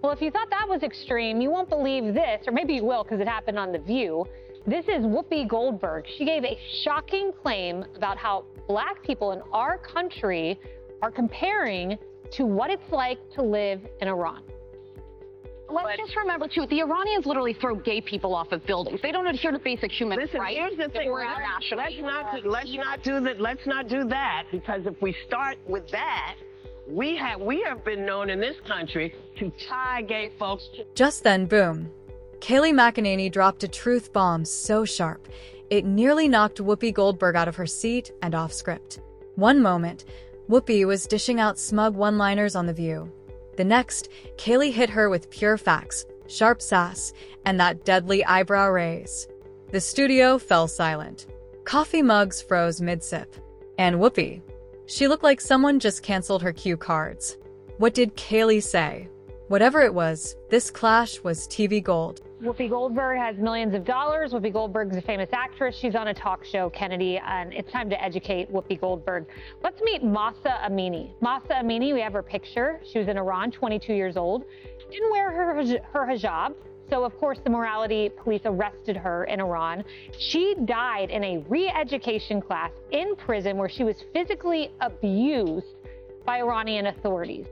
Well, if you thought that was extreme, you won't believe this, or maybe you will because it happened on The View. This is Whoopi Goldberg. She gave a shocking claim about how Black people in our country are comparing to what it's like to live in Iran. Let's just remember, too, the Iranians literally throw gay people off of buildings. They don't adhere to basic human rights. Here's the thing. Let's not do that, because if we start with that, we have been known in this country to tie gay folks. Just then, boom. Kayleigh McEnany dropped a truth bomb so sharp, it nearly knocked Whoopi Goldberg out of her seat and off script. One moment, Whoopi was dishing out smug one-liners on The View. The next, Kayleigh hit her with pure facts, sharp sass, and that deadly eyebrow raise. The studio fell silent. Coffee mugs froze mid-sip. And Whoopi, she looked like someone just canceled her cue cards. What did Kayleigh say? Whatever it was, this clash was TV gold. Whoopi Goldberg has millions of dollars. Whoopi Goldberg's a famous actress. She's on a talk show, Kennedy, and it's time to educate Whoopi Goldberg. Let's meet Mahsa Amini. Mahsa Amini, we have her picture. She was in Iran, 22 years old. Didn't wear her hijab, so of course the morality police arrested her in Iran. She died in a re-education class in prison where she was physically abused by Iranian authorities.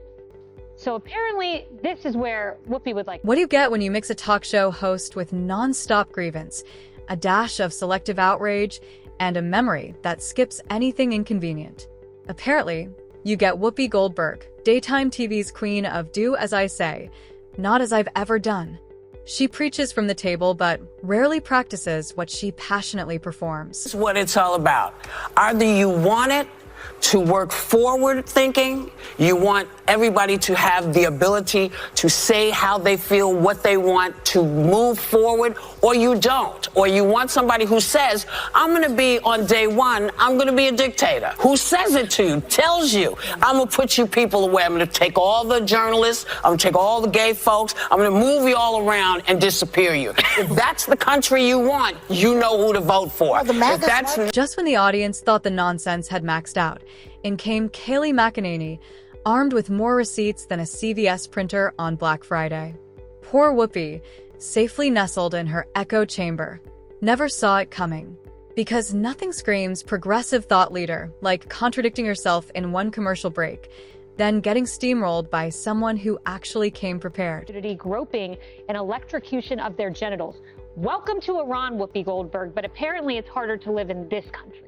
So apparently, this is where Whoopi would like. What do you get when you mix a talk show host with non-stop grievance, a dash of selective outrage, and a memory that skips anything inconvenient? Apparently, you get Whoopi Goldberg, daytime TV's queen of do as I say, not as I've ever done. She preaches from the table, but rarely practices what she passionately performs. That's what it's all about. Either you want it to work forward thinking, you want everybody to have the ability to say how they feel, what they want, to move forward, or you don't. Or you want somebody who says, I'm going to be on day one, I'm going to be a dictator. Who says it to you, tells you, I'm going to put you people away. I'm going to take all the journalists, I'm going to take all the gay folks, I'm going to move you all around and disappear you. If that's the country you want, you know who to vote for. Just when the audience thought the nonsense had maxed out, in came Kayleigh McEnany, armed with more receipts than a CVS printer on Black Friday. Poor Whoopi, safely nestled in her echo chamber, never saw it coming. Because nothing screams progressive thought leader like contradicting yourself in one commercial break, then getting steamrolled by someone who actually came prepared. Groping and electrocution of their genitals. Welcome to Iran, Whoopi Goldberg, but apparently it's harder to live in this country.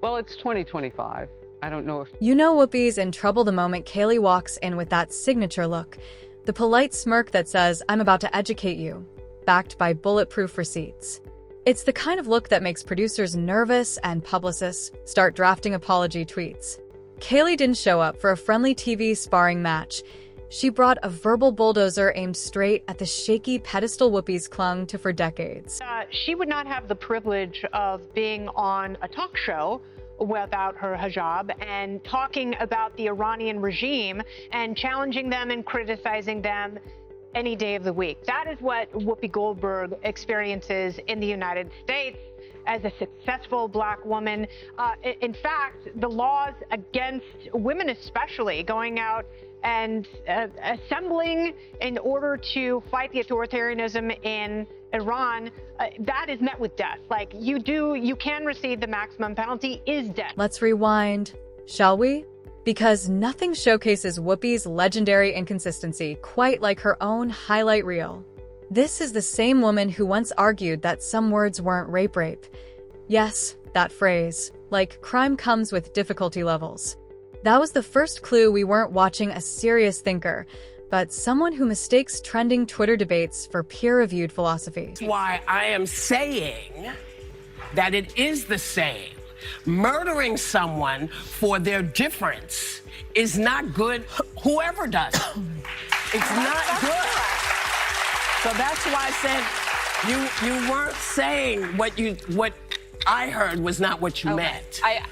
Well, it's 2025. I don't know if... You know Whoopi's in trouble the moment Kayleigh walks in with that signature look. The polite smirk that says, I'm about to educate you, backed by bulletproof receipts. It's the kind of look that makes producers nervous and publicists start drafting apology tweets. Kayleigh didn't show up for a friendly TV sparring match. She brought a verbal bulldozer aimed straight at the shaky pedestal Whoopi's clung to for decades. She would not have the privilege of being on a talk show without her hijab and talking about the Iranian regime and challenging them and criticizing them any day of the week. That is what Whoopi Goldberg experiences in the United States as a successful Black woman. In fact, the laws against women especially going out and assembling in order to fight the authoritarianism in Iran, that is met with death. Like, you can receive the maximum penalty is death. Let's rewind, shall we? Because nothing showcases Whoopi's legendary inconsistency quite like her own highlight reel. This is the same woman who once argued that some words weren't rape. Yes, that phrase, like crime comes with difficulty levels. That was the first clue we weren't watching a serious thinker, but someone who mistakes trending Twitter debates for peer-reviewed philosophy. That's why I am saying that it is the same. Murdering someone for their difference is not good, whoever does it. It's not good. So that's why I said you weren't saying what I heard was not what you meant. I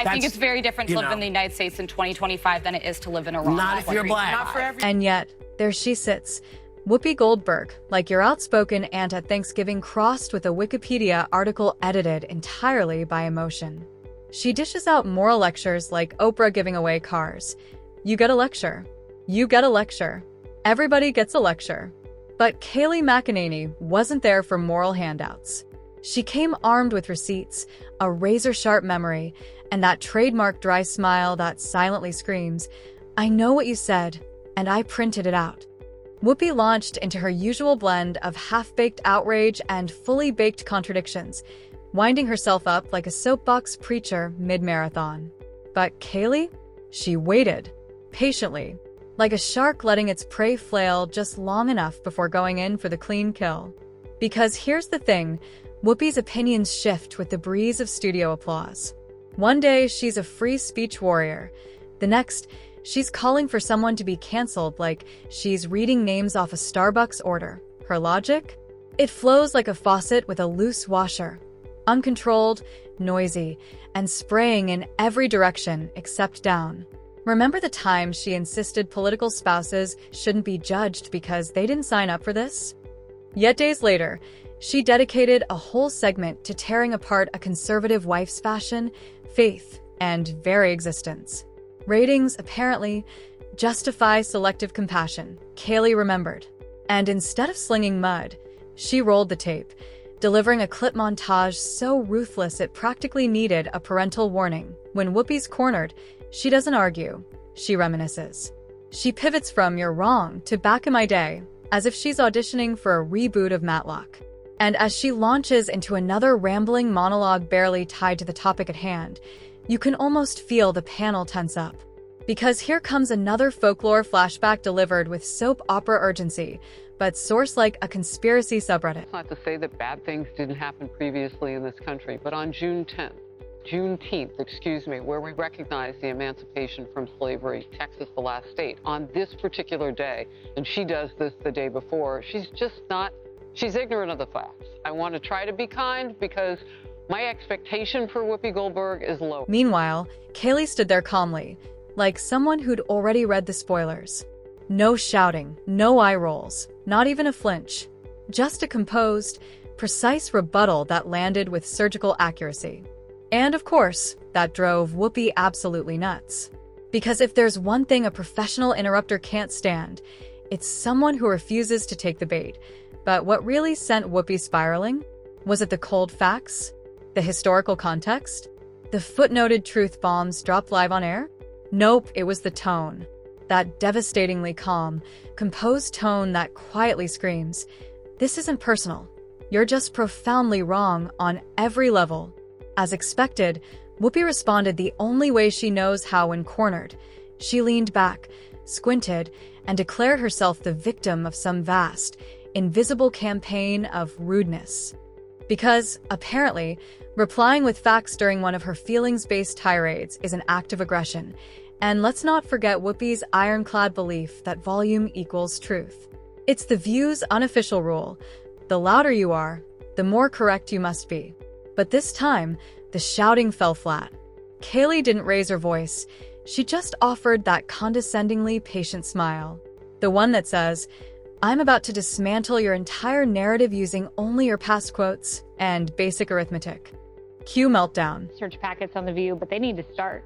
think it's very different to live in the United States in 2025 than it is to live in Iran. Not if you're Black. Not for every And yet, there she sits, Whoopi Goldberg, like your outspoken aunt at Thanksgiving crossed with a Wikipedia article edited entirely by emotion. She dishes out moral lectures like Oprah giving away cars. You get a lecture. You get a lecture. Everybody gets a lecture. But Kayleigh McEnany wasn't there for moral handouts. She came armed with receipts, a razor-sharp memory, and that trademark dry smile that silently screams, "I know what you said, and I printed it out." Whoopi launched into her usual blend of half-baked outrage and fully baked contradictions, winding herself up like a soapbox preacher mid-marathon. But Kayleigh? She waited, patiently, like a shark letting its prey flail just long enough before going in for the clean kill. Because here's the thing, Whoopi's opinions shift with the breeze of studio applause. One day, she's a free speech warrior. The next, she's calling for someone to be canceled like she's reading names off a Starbucks order. Her logic? It flows like a faucet with a loose washer. Uncontrolled, noisy, and spraying in every direction except down. Remember the time she insisted political spouses shouldn't be judged because they didn't sign up for this? Yet days later, she dedicated a whole segment to tearing apart a conservative wife's fashion, faith, and very existence. Ratings, apparently, justify selective compassion, Kayleigh remembered. And instead of slinging mud, she rolled the tape, delivering a clip montage so ruthless it practically needed a parental warning. When Whoopi's cornered, she doesn't argue, she reminisces. She pivots from "you're wrong" to "back in my day," as if she's auditioning for a reboot of Matlock. And as she launches into another rambling monologue barely tied to the topic at hand, you can almost feel the panel tense up. Because here comes another folklore flashback delivered with soap opera urgency, but sourced like a conspiracy subreddit. It's not to say that bad things didn't happen previously in this country, but on Juneteenth, where we recognize the emancipation from slavery, Texas, the last state, on this particular day, and she does this the day before, she's ignorant of the facts. I want to try to be kind because my expectation for Whoopi Goldberg is low. Meanwhile, Kayleigh stood there calmly, like someone who'd already read the spoilers. No shouting, no eye rolls, not even a flinch. Just a composed, precise rebuttal that landed with surgical accuracy. And of course, that drove Whoopi absolutely nuts. Because if there's one thing a professional interrupter can't stand, it's someone who refuses to take the bait. But what really sent Whoopi spiraling? Was it the cold facts? The historical context? The footnoted truth bombs dropped live on air? Nope, it was the tone. That devastatingly calm, composed tone that quietly screams, "This isn't personal. You're just profoundly wrong on every level." As expected, Whoopi responded the only way she knows how when cornered. She leaned back, squinted, and declared herself the victim of some vast, invisible campaign of rudeness. Because, apparently, replying with facts during one of her feelings-based tirades is an act of aggression. And let's not forget Whoopi's ironclad belief that volume equals truth. It's the View's unofficial rule. The louder you are, the more correct you must be. But this time, the shouting fell flat. Kayleigh didn't raise her voice. She just offered that condescendingly patient smile. The one that says, "I'm about to dismantle your entire narrative using only your past quotes and basic arithmetic." Cue meltdown. Search packets on The View, but they need to start.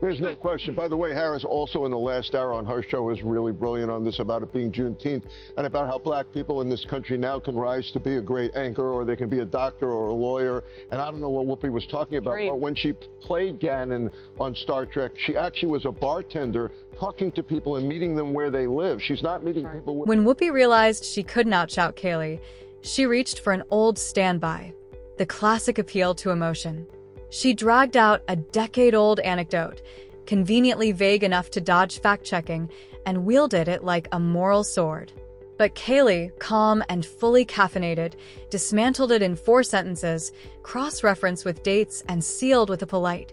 There's no question. By the way, Harris also in the last hour on her show was really brilliant on this about it being Juneteenth and about how black people in this country now can rise to be a great anchor, or they can be a doctor or a lawyer. And I don't know what Whoopi was talking about, but when she played Gannon on Star Trek, she actually was a bartender talking to people and meeting them where they live. She's not meeting people. When Whoopi realized she couldn't outshout Kayleigh, she reached for an old standby, the classic appeal to emotion. She dragged out a decade-old anecdote, conveniently vague enough to dodge fact-checking, and wielded it like a moral sword. But Kayleigh, calm and fully caffeinated, dismantled it in 4 sentences, cross-referenced with dates, and sealed with a polite,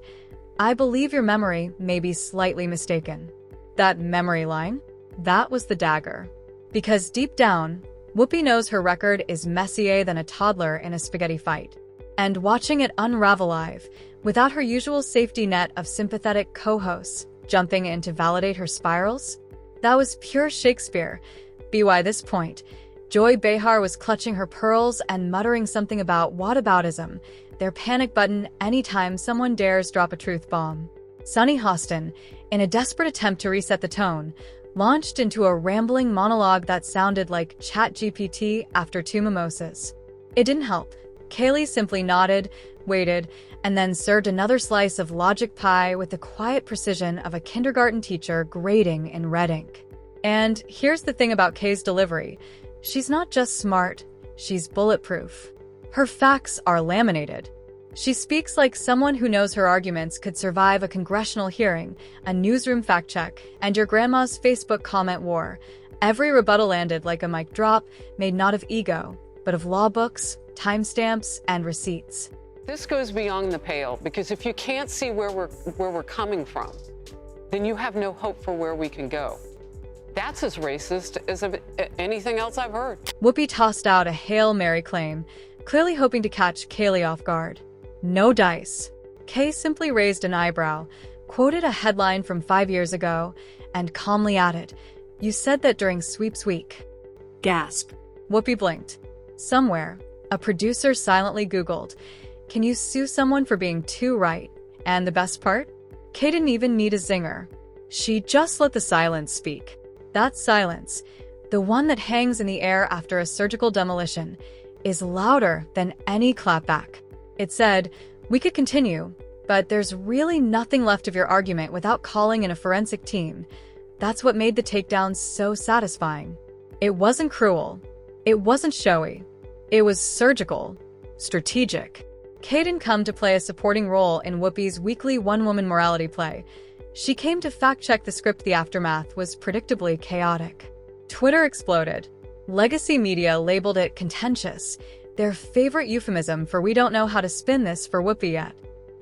"I believe your memory may be slightly mistaken." That memory line? That was the dagger. Because deep down, Whoopi knows her record is messier than a toddler in a spaghetti fight. And watching it unravel live, without her usual safety net of sympathetic co-hosts jumping in to validate her spirals, that was pure Shakespeare. By this point, Joy Behar was clutching her pearls and muttering something about whataboutism, their panic button anytime someone dares drop a truth bomb. Sunny Hostin, in a desperate attempt to reset the tone, launched into a rambling monologue that sounded like ChatGPT after 2 mimosas. It didn't help. Kayleigh simply nodded, waited, and then served another slice of logic pie with the quiet precision of a kindergarten teacher grading in red ink. And here's the thing about Kay's delivery. She's not just smart, she's bulletproof. Her facts are laminated. She speaks like someone who knows her arguments could survive a congressional hearing, a newsroom fact check, and your grandma's Facebook comment war. Every rebuttal landed like a mic drop, made not of ego, but of law books, timestamps, and receipts. This goes beyond the pale, because if you can't see where we're coming from, then you have no hope for where we can go. That's as racist as anything else I've heard. Whoopi tossed out a Hail Mary claim, clearly hoping to catch Kayleigh off guard. No dice. Kay simply raised an eyebrow, quoted a headline from 5 years ago, and calmly added, "You said that during sweeps week." Gasp. Whoopi blinked. Somewhere, a producer silently Googled, "Can you sue someone for being too right?" And the best part? Kay didn't even need a zinger. She just let the silence speak. That silence, the one that hangs in the air after a surgical demolition, is louder than any clapback. It said, "We could continue, but there's really nothing left of your argument without calling in a forensic team." That's what made the takedown so satisfying. It wasn't cruel. It wasn't showy. It was surgical, strategic. Kay didn't come to play a supporting role in Whoopi's weekly one-woman morality play. She came to fact-check the script. The aftermath was predictably chaotic. Twitter exploded. Legacy media labeled it contentious, their favorite euphemism for "we don't know how to spin this for Whoopi yet."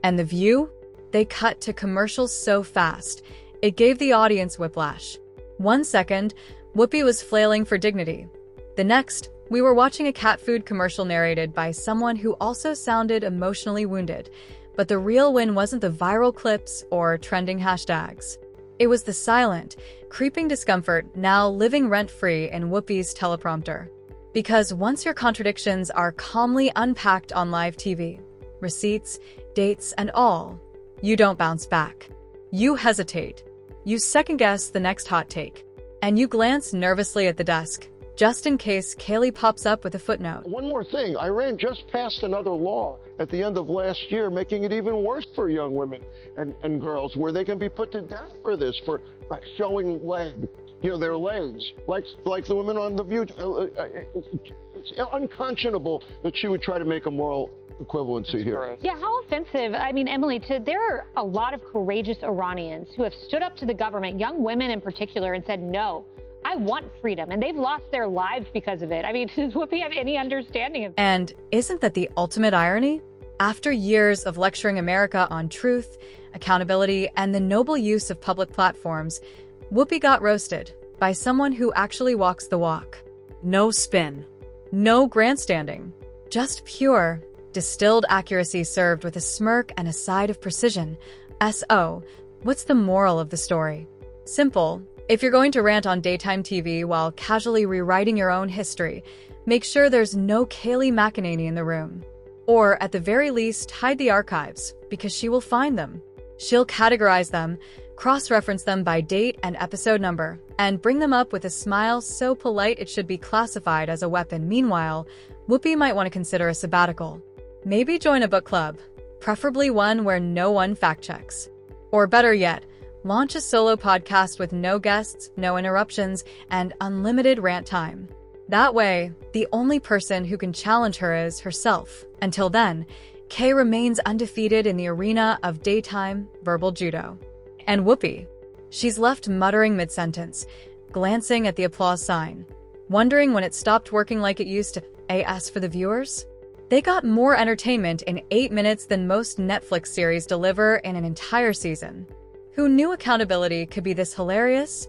And The View? They cut to commercials so fast, it gave the audience whiplash. 1 second, Whoopi was flailing for dignity. The next, we were watching a cat food commercial narrated by someone who also sounded emotionally wounded. But the real win wasn't the viral clips or trending hashtags. It was the silent, creeping discomfort now living rent-free in Whoopi's teleprompter. Because once your contradictions are calmly unpacked on live TV, receipts, dates, and all, you don't bounce back. You hesitate. You second-guess the next hot take. And you glance nervously at the desk, just in case Kayleigh pops up with a footnote. One more thing, Iran just passed another law at the end of last year, making it even worse for young women and girls, where they can be put to death for this, for showing their legs, like the women on The View. It's unconscionable that she would try to make a moral equivalency here. Yeah, how offensive. I mean, Emily, there are a lot of courageous Iranians who have stood up to the government, young women in particular, and said, no, I want freedom, and they've lost their lives because of it. I mean, does Whoopi have any understanding of that? And isn't that the ultimate irony? After years of lecturing America on truth, accountability, and the noble use of public platforms, Whoopi got roasted by someone who actually walks the walk. No spin. No grandstanding. Just pure, distilled accuracy served with a smirk and a side of precision. S.O. What's the moral of the story? Simple. If you're going to rant on daytime TV while casually rewriting your own history, make sure there's no Kayleigh McEnany in the room. Or, at the very least, hide the archives, because she will find them. She'll categorize them, cross-reference them by date and episode number, and bring them up with a smile so polite it should be classified as a weapon. Meanwhile, Whoopi might want to consider a sabbatical. Maybe join a book club, preferably one where no one fact-checks. Or better yet, launch a solo podcast with no guests, no interruptions, and unlimited rant time. That way, the only person who can challenge her is herself. Until then, Kay remains undefeated in the arena of daytime verbal judo. And Whoopi, she's left muttering mid-sentence, glancing at the applause sign, wondering when it stopped working like it used to. As for the viewers, they got more entertainment in 8 minutes than most Netflix series deliver in an entire season. Who knew accountability could be this hilarious?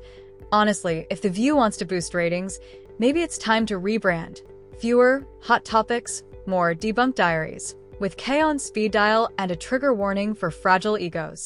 Honestly, if The View wants to boost ratings, maybe it's time to rebrand. Fewer hot topics, more debunked diaries, with Kay on speed dial and a trigger warning for fragile egos.